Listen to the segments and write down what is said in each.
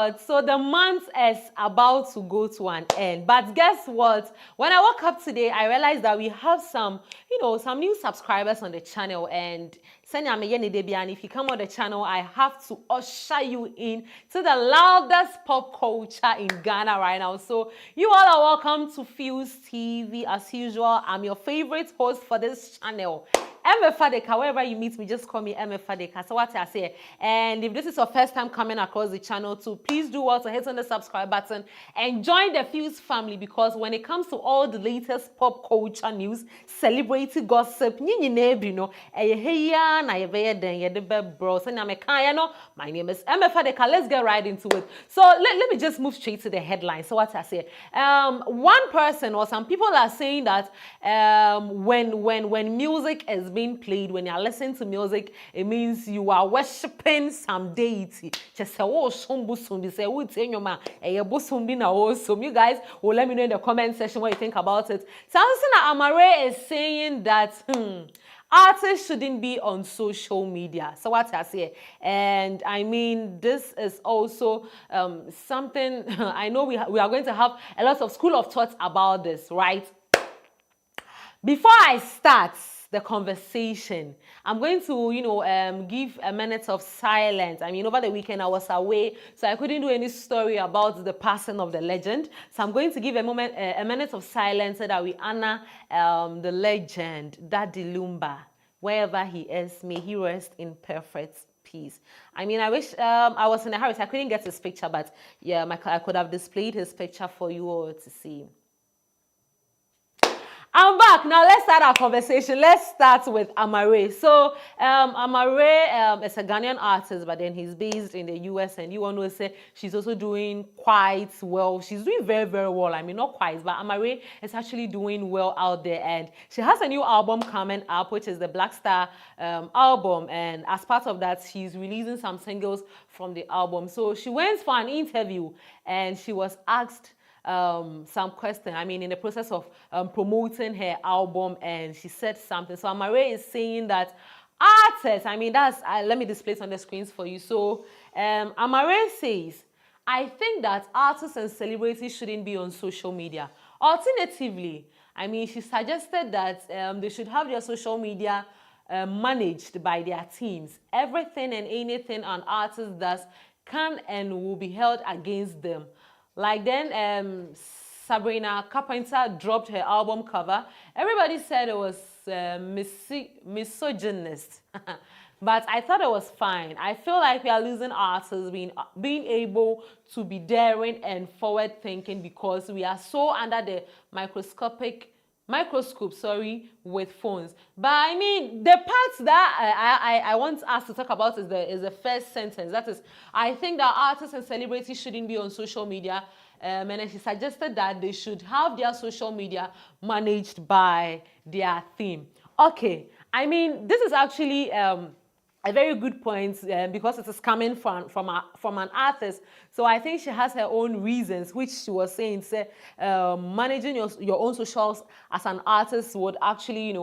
what? So the month is about to go to an end. But guess what? When I woke up today, I realized that we have some, some new subscribers on the channel. And if you come on the channel, I have to usher you in to the loudest pop culture in Ghana right now. So you all are welcome to Fuse TV as usual. I'm your favorite host for this channel. Fadeka, wherever you meet me, just call me Fadeka. So what I say. And if this is your first time coming across the channel too, please do also hit on the subscribe button and join the Fuse family, because when it comes to all the latest pop culture news, celebrity gossip, my name is Fadeka. Let's get right into it. So let me just move straight to the headline. So what I say. One person or some people are saying that when music is being played, when you're listening to music, it means you are worshiping some deity. You guys will let me know in the comment section what you think about it. Samson Amare is saying that artists shouldn't be on social media. So what I say, and I mean, this is also something I know we are going to have a lot of school of thought about this, right? Before I start the conversation, I'm going to, give a minute of silence. I mean, over the weekend I was away, so I couldn't do any story about the passing of the legend. So I'm going to give a minute of silence so that we honor the legend, Daddy Lumba. Wherever he is, may he rest in perfect peace. I mean, I wish I was in a hurry, so I couldn't get his picture, but yeah, I could have displayed his picture for you all to see. I'm back. Now let's start our conversation. Let's start with Amare. So Amare is a Ghanaian artist, but then he's based in the US, and you all know say she's also doing quite well. She's doing very, very well. I mean, not quite, but Amare is actually doing well out there, and she has a new album coming up, which is the Black Star album, and as part of that, she's releasing some singles from the album. So she went for an interview, and she was asked some question, I mean, in the process of promoting her album, and she said something. So Amare is saying that artists, I mean, let me display it on the screens for you. So Amare says, I think that artists and celebrities shouldn't be on social media. Alternatively, I mean, she suggested that they should have their social media managed by their teams. Everything and anything an artist does can and will be held against them. Like then, Sabrina Carpenter dropped her album cover. Everybody said it was misogynist, but I thought it was fine. I feel like we are losing artists being able to be daring and forward thinking, because we are so under the microscope, with phones. But I mean, the parts that I want us to talk about is the first sentence. That is, I think that artists and celebrities shouldn't be on social media. And then she suggested that they should have their social media managed by their theme. Okay, I mean, this is actually a very good point, because it is coming from an artist. So I think she has her own reasons, which she was saying, say, managing your own socials as an artist would actually,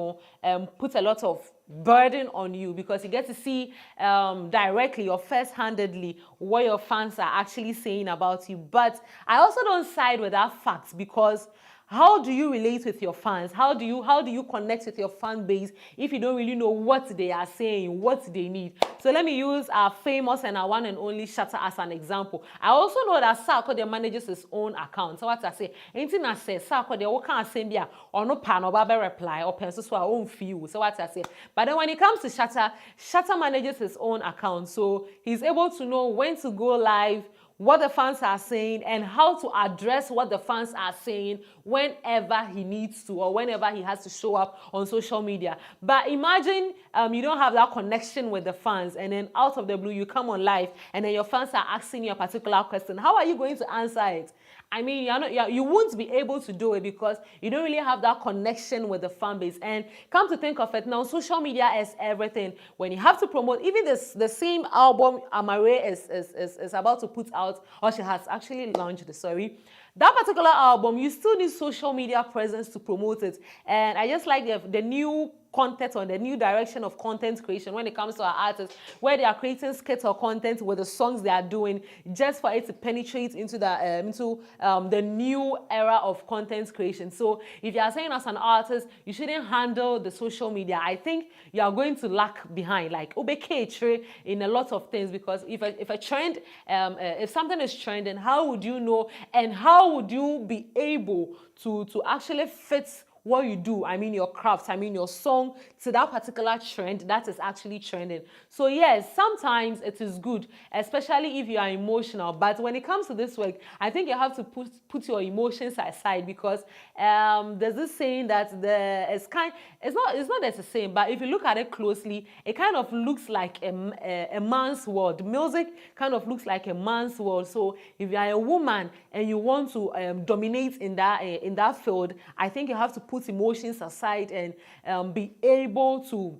put a lot of burden on you, because you get to see directly or first-handedly what your fans are actually saying about you. But I also don't side with that fact, because how do you relate with your fans? How do you connect with your fan base if you don't really know what they are saying, what they need? So let me use our famous and our one and only Shatta as an example. I also know that Sarkodie manages his own account. So what I say, anything I say, Sarkodie, what can I say or no pan or baby reply or pencil so I won't feel. So what I say. But then when it comes to Shatta, Shatta manages his own account. So he's able to know when to go live, what the fans are saying, and how to address what the fans are saying whenever he needs to or whenever he has to show up on social media. But imagine you don't have that connection with the fans, and then out of the blue you come on live and then your fans are asking you a particular question. How are you going to answer it? I mean, you won't be able to do it because you don't really have that connection with the fan base. And come to think of it, now social media is everything. When you have to promote, even the same album Amare is about to put out, or she has actually launched, sorry. That particular album, you still need social media presence to promote it. And I just like the new content, on the new direction of content creation when it comes to our artists, where they are creating skits or content with the songs they are doing, just for it to penetrate into the new era of content creation. So if you are saying as an artist, you shouldn't handle the social media, I think you are going to lag behind, like in a lot of things, because if a trend, if something is trending, how would you know, and how would you be able to actually fit what you do, I mean your craft, I mean your song, to that particular trend that is actually trending. So yes, sometimes it is good, especially if you are emotional, but when it comes to this work, I think you have to put your emotions aside, because there's this saying that it's not that the same, but if you look at it closely, it kind of looks like a man's world. Music kind of looks like a man's world. So if you are a woman and you want to dominate in that field, I think you have to put emotions aside and be able to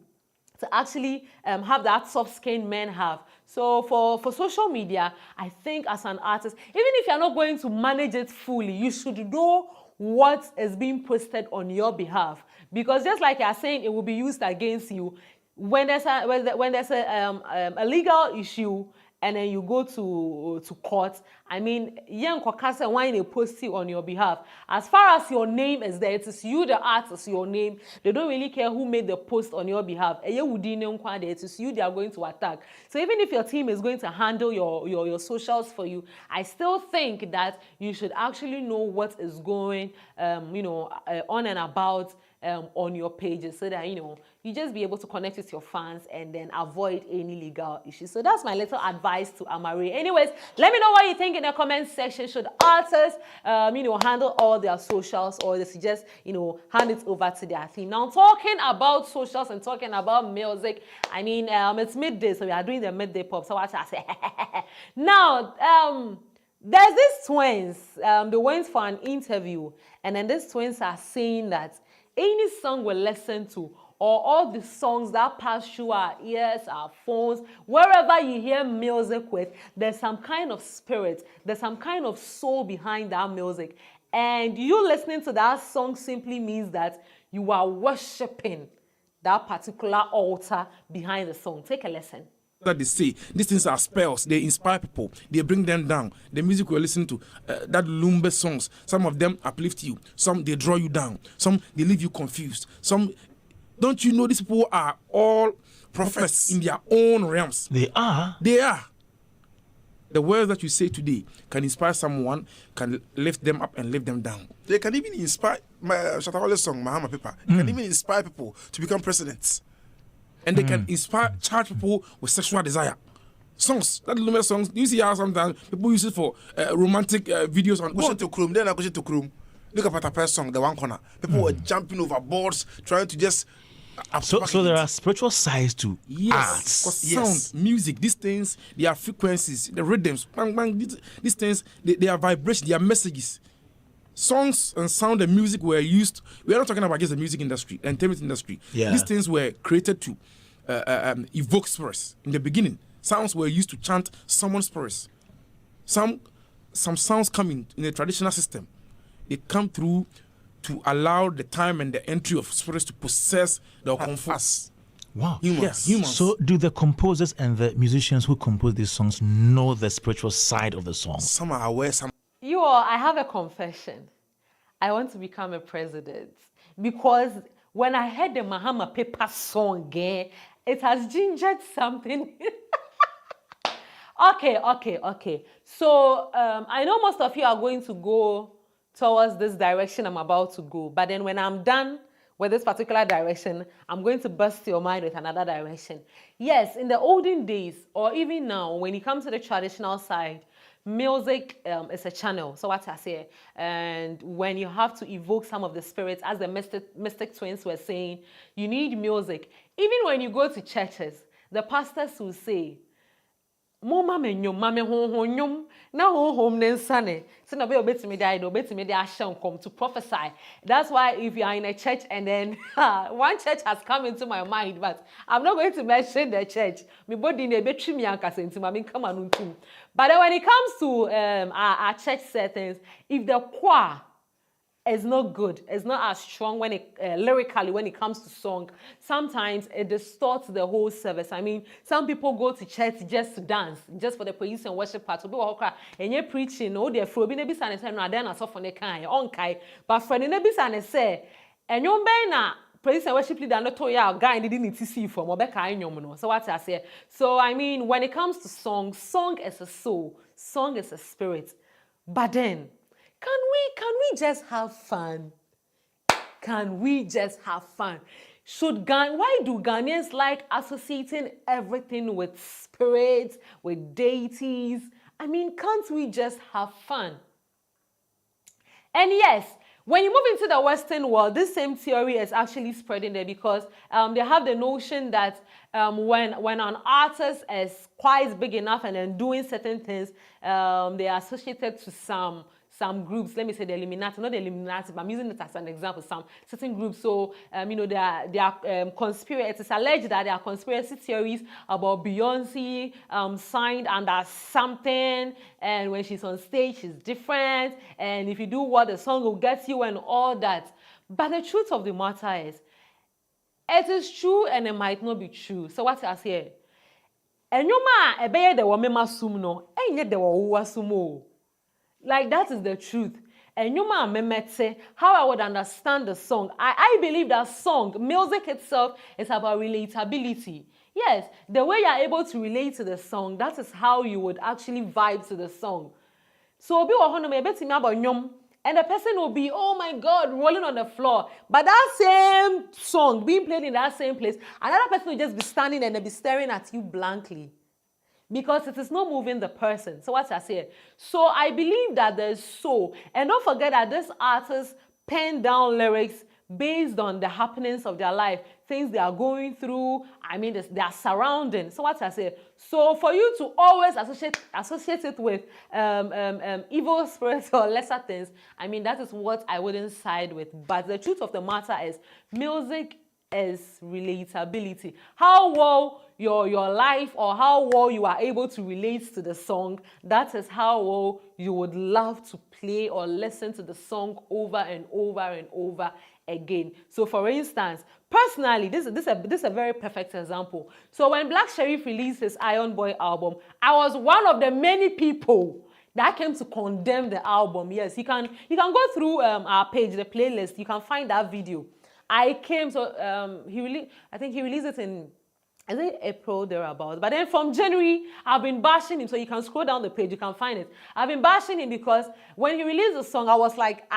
actually have that soft skin men have. So for social media, I think as an artist, even if you're not going to manage it fully, you should know what is being posted on your behalf, because just like you're saying, it will be used against you when there's a legal issue. And then you go to court. I mean, young Kwakasa, why they post you on your behalf? As far as your name is there, it is you, the artist, your name. They don't really care who made the post on your behalf. It is you they are going to attack. So even if your team is going to handle your socials for you, I still think that you should actually know what is going, on and about on your pages, so that you just be able to connect with your fans and then avoid any legal issues. So that's my little advice to Amari. Anyways, let me know what you think in the comment section. Should artists handle all their socials, or they should just hand it over to their team? Now, talking about socials and talking about music, I mean it's midday, so we are doing the midday pop. So what I say now, there's these twins, they went for an interview, and then these twins are saying that any song we listen to, or all the songs that pass through our ears, our phones, wherever you hear music with, there's some kind of spirit, there's some kind of soul behind that music. And you listening to that song simply means that you are worshiping that particular altar behind the song. Take a listen. That they say these things are spells, they inspire people, they bring them down. The music we're listening to, that Lumbe songs, some of them uplift you, some they draw you down, some they leave you confused, some, don't you know, these people are all prophets in their own realms. They are. The words that you say today can inspire someone, can lift them up and lift them down. They can even inspire, my Shatta Wale song, Mahama Pepa, can even inspire people to become presidents. And they can charge people with sexual desire. Songs, that Lume songs, you see how sometimes people use it for romantic videos on Kushin to Krum. Then I Kushin to Krum. Look at Patapa's song, The One Corner. People were jumping over boards, trying to just. So there are spiritual sides to arts. Sound, music, these things, they are frequencies, the rhythms, bang, bang, these things, they are vibrations, they are messages. Songs and sound and music were used. We are not talking about just the music industry, entertainment industry. Yeah. These things were created to evoke spirits. In the beginning, sounds were used to chant someone's spirits. Some sounds come in the traditional system. They come through to allow the time and the entry of spirits to possess the confess. Wow. Humans. Humans. So do the composers and the musicians who compose these songs know the spiritual side of the song? Some are aware, some. You all, I have a confession. I want to become a president, because when I heard the Mahama Pepa song, it has gingered something. Okay. So I know most of you are going to go towards this direction I'm about to go, but then when I'm done with this particular direction, I'm going to burst your mind with another direction. Yes, in the olden days, or even now, when it comes to the traditional side, music is a channel, so what I say, and when you have to evoke some of the spirits, as the mystic twins were saying, you need music. Even when you go to churches, the pastors will say, "Mama menyom, mame honyom, na hom nensane." So na be obetimi dey do, obetimi dey ahye come to prophesy. That's why if you are in a church and then one church has come into my mind, but I'm not going to mention the church. Me body na betwi me ankasa ntima me come anuntum. But then when it comes to our church settings, if the choir It's not good. It's not as strong when it lyrically when it comes to song. Sometimes it distorts the whole service. I mean, some people go to church just to dance, just for the praise and worship part. And you're preaching, oh, they're free. Nebi say no, then I saw for the kind, on kai. But for the nebi say, and you're na praise and worship leader not to ya guy didn't see from Obeka. So what I say. So I mean, when it comes to song is a soul, song is a spirit. But then, can we just have fun? Can we just have fun? Why do Ghanaians like associating everything with spirits, with deities? I mean, can't we just have fun? And yes, when you move into the Western world, this same theory is actually spreading there because they have the notion that when an artist is quite big enough and then doing certain things, they are associated to some groups. Let me say the Illuminati, not the Illuminati, but I'm using it as an example. Some certain groups. So they are conspiracy. It is alleged that there are conspiracy theories about Beyonce signed under something, and when she's on stage, she's different. And if you do what the song will get you and all that. But the truth of the matter is, it is true and it might not be true. So what I say? And you ma ebeye de wo mema sum no, enye de wo wa sumo. Like, that is the truth. And you ma memete how I would understand the song. I believe that song, music itself, is about relatability. Yes, the way you are able to relate to the song, that is how you would actually vibe to the song. So be and the person will be, oh my God, rolling on the floor. But that same song being played in that same place, another person will just be standing and they'll be staring at you blankly. Because it is not moving the person. So what I say? So I believe that there's soul. And don't forget that this artist penned down lyrics based on the happenings of their life, things they are going through, I mean, their surroundings. So what I say? So for you to always associate it with evil spirits or lesser things, I mean, that is what I wouldn't side with. But the truth of the matter is, music is relatability. How well your life or how well you are able to relate to the song, that is how well you would love to play or listen to the song over and over and over again. So for instance, personally, this is a very perfect example. So when Black Sherif released his Iron Boy album, I was one of the many people that came to condemn the album. Yes, you can go through our page, the playlist, you can find that video. I came, so I think he released it in, is it April, thereabouts? But then from January, I've been bashing him. So you can scroll down the page, you can find it. I've been bashing him because when he released the song, I was like,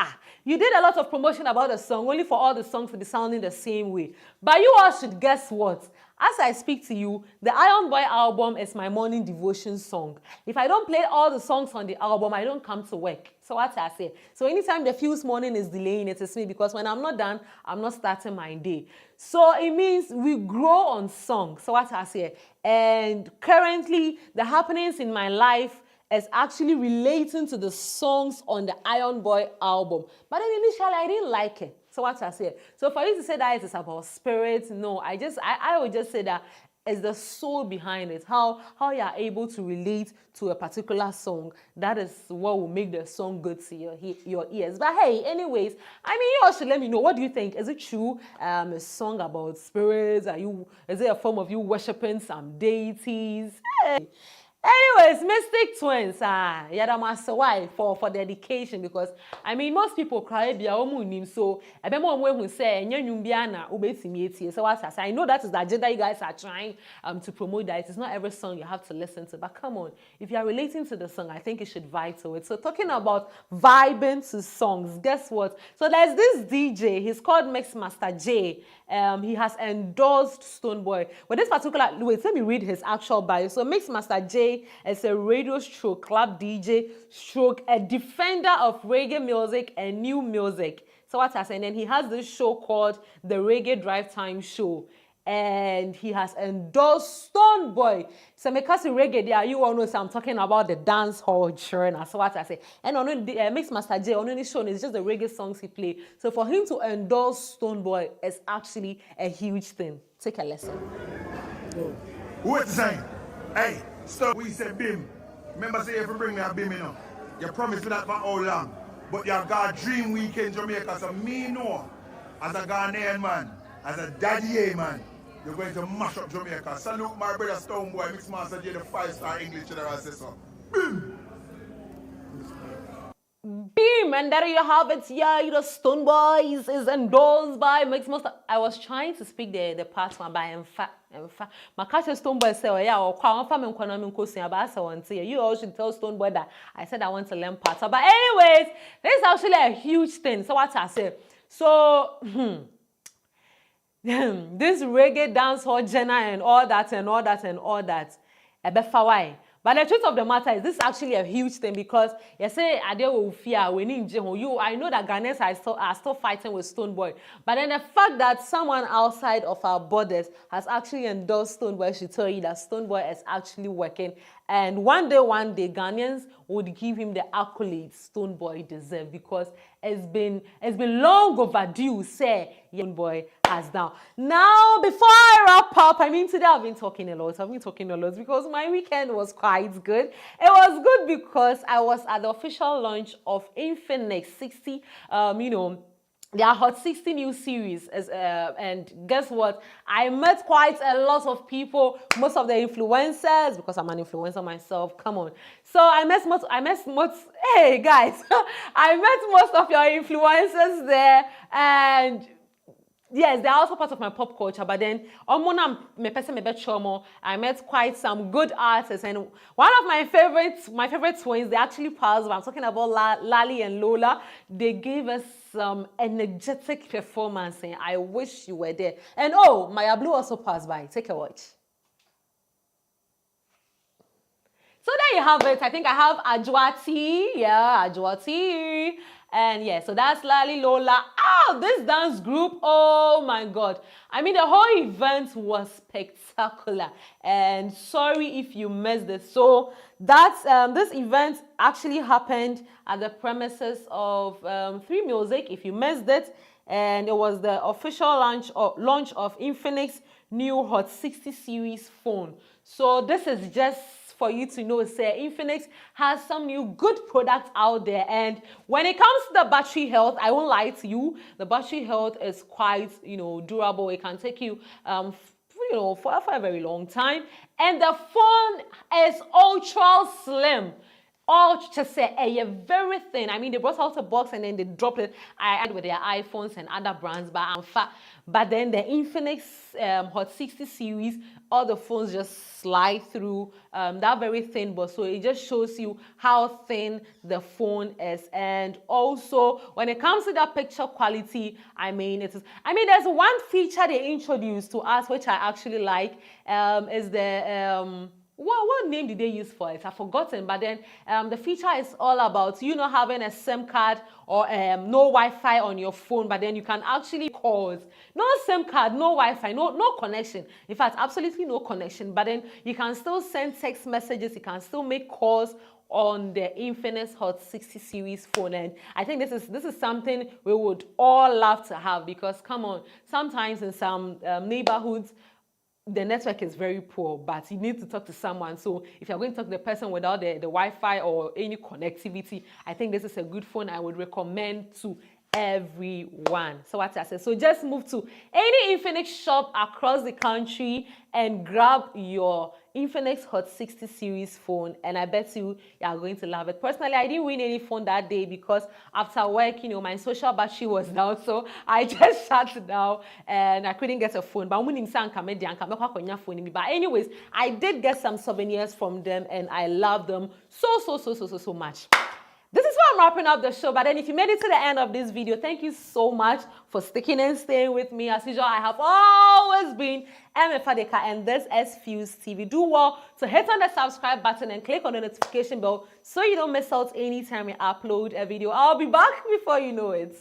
you did a lot of promotion about the song, only for all the songs to be sounding the same way. But you all should guess what? As I speak to you, the Iron Boy album is my morning devotion song. If I don't play all the songs on the album, I don't come to work. So what I say? So anytime the Fuse morning is delaying, it is me, because when I'm not done, I'm not starting my day. So it means we grow on songs. So what I say? And currently, the happenings in my life is actually relating to the songs on the Iron Boy album. But then initially, I didn't like it. So what I say? So for you to say that it is about spirit, no, I would just say that it's the soul behind it. How you are able to relate to a particular song. That is what will make the song good to your ears. But hey, anyways, I mean, you all should let me know. What do you think? Is it true? A song about spirits? Is it a form of you worshiping some deities? Hey. Anyways, Mystic Twins, why for dedication, because I mean most people cry so so what I know that is the agenda you guys are trying to promote, that it is not every song you have to listen to, but come on, if you are relating to the song, I think you should vibe to it. So talking about vibing to songs, guess what? So there's this DJ, he's called Mixmaster J. He has endorsed Stonebwoy. But this particular, wait, let me read his actual bio. So Mixmaster J is a radio stroke club DJ stroke a defender of reggae music and new music. So what I say, and then he has this show called the Reggae Drive Time Show. And he has endorsed Stonebwoy. So because reggae there, you all know, so I'm talking about the dance hall journey. So what I say. And on the Mixmaster J, on this show, it's just the reggae songs he play. So for him to endorse Stonebwoy is actually a huge thing. Take a lesson. What's saying? Hey, stop. We said BIM. Remember say if you bring me a BIM, you know. You promised me that for how long? but you got dream week in Jamaica, so me know, as a Ghanaian man, as a daddy man, you're going to mash up Jamaica. Salute my brother Stonebwoy, Mixmaster J, the 5-star English general assessor. Boom! Beam, and there you have it. Yeah, you know, Stonebwoy is endorsed by Mixmaster. I was trying to speak the past one, but in fact, my catch Stonebwoy say, oh yeah, or you all should tell Stonebwoy that I said I want to learn pata. But anyways, this is actually a huge thing. So what I say? So this reggae dance hall Jenna and all that and all that and all that. Why? But the truth of the matter is, this is actually a huge thing because you say I will fear when in you. I know that Ghanaians are still fighting with Stonebwoy, but then the fact that someone outside of our borders has actually endorsed Stonebwoy should tell you that Stonebwoy is actually working. And one day, Ghanaians would give him the accolades Stonebwoy deserves because it's been long overdue. Say Stonebwoy has done. Now, before I wrap up, I mean today I've been talking a lot. Because my weekend was quite good. It was good because I was at the official launch of Infinix 60. Their Hot 60 new series, and guess what? I met quite a lot of people, most of the influencers, because I'm an influencer myself. Come on. So I met most. Hey guys, I met most of your influencers there, and yes, they're also part of my pop culture, but then I met quite some good artists, and one of my favorite twins, they're actually pals, but I'm talking about Lali and Lola. They gave us some energetic performance, and I wish you were there. And oh, Maya Blue also passed by. Take a watch. So there you have it. I think I have Ajwati. Yeah, Ajwati. And yeah, so that's Lali, Lola. Oh, this dance group. Oh my God. I mean, the whole event was spectacular. And sorry if you missed it. So that's this event actually happened at the premises of 3 Music. If you missed it, and it was the official launch of Infinix new Hot 60 series phone. So this is just for you to know, say Infinix has some new good products out there, and when it comes to the battery health, I won't lie to you, the battery health is quite durable. It can take you for a very long time, and the phone is ultra slim. All just say very thin. I mean, they brought out a box and then they dropped it. I had with their iPhones and other brands, but then the Infinix Hot 60 series, all the phones just slide through that very thin box. So it just shows you how thin the phone is. And also, when it comes to that picture quality, there's one feature they introduced to us which I actually like. Is the what name did they use for it? I've forgotten. But then the feature is all about having a SIM card or no Wi-Fi on your phone, but then you can actually call. No SIM card, no Wi-Fi, no connection. In fact, absolutely no connection. But then you can still send text messages. You can still make calls on the Infinix Hot 60 series phone. And I think this is something we would all love to have, because come on, sometimes in some neighborhoods, the network is very poor, but you need to talk to someone. So if you're going to talk to the person without the Wi-Fi or any connectivity, I think this is a good phone I would recommend to everyone. So what I said, so just move to any Infinix shop across the country and grab your Infinix Hot 60 series phone, and I bet you are going to love it. Personally, I didn't win any phone that day because after work, my social battery was down, so I just shut down and I couldn't get a phone. But anyways, I did get some souvenirs from them, and I love them so much. This is why I'm wrapping up the show. But then if you made it to the end of this video, thank you so much for sticking and staying with me. As usual, I have always been Emma Fadeka, and this is Fuse TV. Do well to hit on the subscribe button and click on the notification bell so you don't miss out anytime we upload a video. I'll be back before you know it.